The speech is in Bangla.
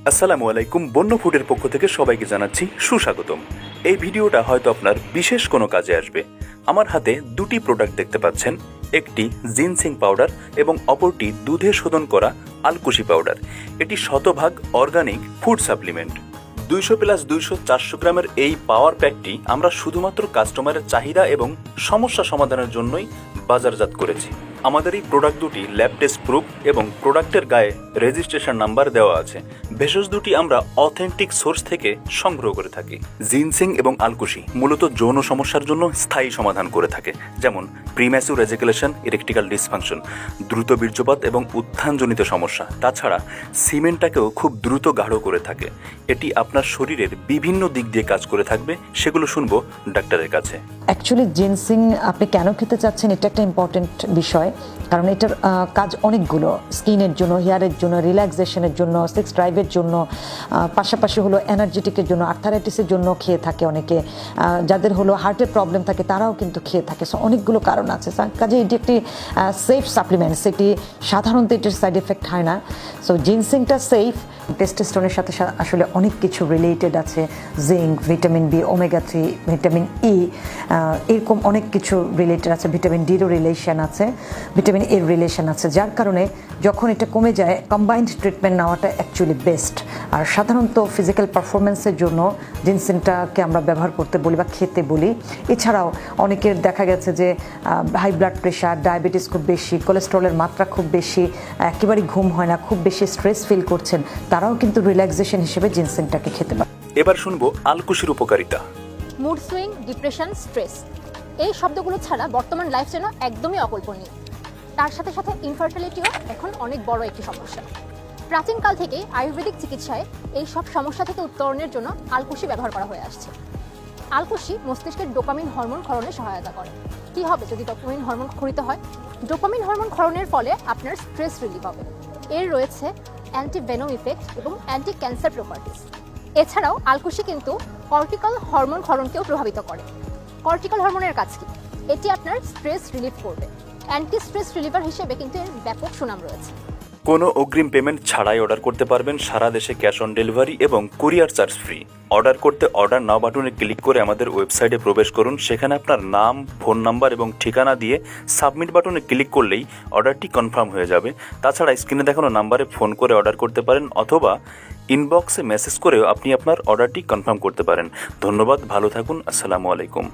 আসসালামু আলাইকুম। বন্য ফুডের পক্ষ থেকে সবাইকে জানাচ্ছি সুস্বাগতম। এই ভিডিওটা হয়তো আপনার বিশেষ কোনো কাজে আসবে। আমার হাতে দুটি প্রোডাক্ট দেখতে পাচ্ছেন, একটি জিনসিং পাউডার এবং অপরটি দুধে শোধন করা আলকুশি পাউডার। এটি শতভাগ অর্গানিক ফুড সাপ্লিমেন্ট। 200+200 গ্রামের এই পাওয়ার প্যাকটি আমরা শুধুমাত্র কাস্টমারের চাহিদা এবং সমস্যা সমাধানের জন্যই বাজারজাত করেছি। আমাদের এই প্রোডাক্ট দুটি ল্যাব টেস্ট প্রুফ এবং প্রোডাক্টের গায়ে রেজিস্ট্রেশন নাম্বার দেওয়া আছে। ভেষজ দুটি আমরা অথেন্টিক সোর্স থেকে সংগ্রহ করে থাকি। জিনসিং এবং আলকুশি মূলত যৌন সমস্যার জন্য স্থায়ী সমাধান করে থাকে, যেমন প্রিম্যাচুর এজাকুলেশন, ইরেকটিক্যাল ডিসফাংশন, দ্রুত বীর্যপাত এবং উত্থানজনিত সমস্যা। তাছাড়া সিমেন্টটাকেও খুব দ্রুত গাঢ় করে থাকে। এটি আপনার শরীরের বিভিন্ন দিক দিয়ে কাজ করে থাকবে, সেগুলো শুনবো ডাক্তারের কাছে। অ্যাকচুয়ালি জিনসিং আপনি কেন খেতে চাচ্ছেন এটা একটা ইম্পর্টেন্ট বিষয়, কারণ এটার কাজ অনেকগুলো। স্কিনের জন্য, হেয়ারের জন্য, রিল্যাক্সেশনের জন্য, সেক্স ড্রাইভের জন্য, পাশাপাশি হলো এনার্জেটিকের জন্য, আর্থারাইটিসের জন্য খেয়ে থাকে অনেকে। যাদের হলো হার্টের প্রবলেম থাকে তারাও কিন্তু খেয়ে থাকে। সো অনেকগুলো কারণ আছে, কাজে এটি একটি সেফ সাপ্লিমেন্ট। সেটি সাধারণত এটার সাইড এফেক্ট হয় না। So জিনসিংটা safe. টেস্টোস্টেরনের সাথে আসলে অনেক কিছু রিলেটেড আছে, zinc, vitamin B, omega 3, vitamin E, এরকম অনেক কিছু রিলেটেড আছে। ভিটামিন ডিরও রিলেশন আছে, ভিটামিন এর রিলেশন আছে, যার কারণে যখন এটা কমে যায় কম্বাইন্ড ট্রিটমেন্ট নেওয়াটা অ্যাকচুয়ালি বেস্ট। আর সাধারণত ফিজিক্যাল পারফরমেন্সের জন্য জিনসিংটাকে আমরা ব্যবহার করতে বলি বা খেতে বলি। এছাড়াও অনেকের দেখা গেছে যে হাই ব্লাড প্রেশার, ডায়াবেটিস খুব বেশি, কোলেস্ট্রলের মাত্রা খুব বেশি, একেবারেই ঘুম হয় না, খুব বেশি স্ট্রেস ফিল করছেন, তারাও কিন্তু রিল্যাক্সেশন হিসেবে জিনসিংটাকে খেতে পারে। এবার শুনবো আলকুশির উপকারিতা। মুড সুইং, ডিপ্রেশন, স্ট্রেস, এই শব্দগুলো ছাড়া বর্তমান লাইফ যেন একদমই অকল্পনীয়। তার সাথে সাথে ইনফার্টিলিটিও এখন অনেক বড় একটি সমস্যা। প্রাচীনকাল থেকে আয়ুর্বেদিক চিকিৎসায় এই সব সমস্যা থেকে উত্তরণের জন্য আলকুশি ব্যবহার করা হয়ে আসছে। আলকুশি মস্তিষ্কের ডোপামিন হরমোন ক্ষরণে সহায়তা করে। কী হবে যদি ডোপামিন হরমোন ক্ষরিত হয়? ডোপামিন হরমোন ক্ষরণের ফলে আপনার স্ট্রেস রিলিফ হবে। এর রয়েছে অ্যান্টিভেনম ইফেক্ট এবং অ্যান্টি ক্যান্সার প্রপার্টিস। এছাড়াও আলকুশি কিন্তু কর্টিকল হরমোন ক্ষরণকেও প্রভাবিত করে। কর্টিকল হরমোনের কাজ কি? এটি আপনার স্ট্রেস রিলিফ করবে। অ্যান্টি স্ট্রেস রিলিভার হিসেবে কিন্তু এর ব্যাপক সুনাম রয়েছে। কোনো অগ্রিম পেমেন্ট ছাড়াই অর্ডার করতে পারবেন। সারা দেশে ক্যাশ অন ডেলিভারি এবং কুরিয়ার চার্জ ফ্রি। অর্ডার করতে অর্ডার নাও বাটনে ক্লিক করে আমাদের ওয়েবসাইটে প্রবেশ করুন। সেখানে আপনার নাম, ফোন নাম্বার এবং ঠিকানা দিয়ে সাবমিট বাটনে ক্লিক করলেই অর্ডারটি কনফার্ম হয়ে যাবে। তাছাড়া স্ক্রিনে দেখানো নাম্বারে ফোন করে অর্ডার করতে পারেন, অথবা ইনবক্সে মেসেজ করেও আপনি আপনার অর্ডারটি কনফার্ম করতে পারেন। ধন্যবাদ, ভালো থাকুন, আসসালামু আলাইকুম।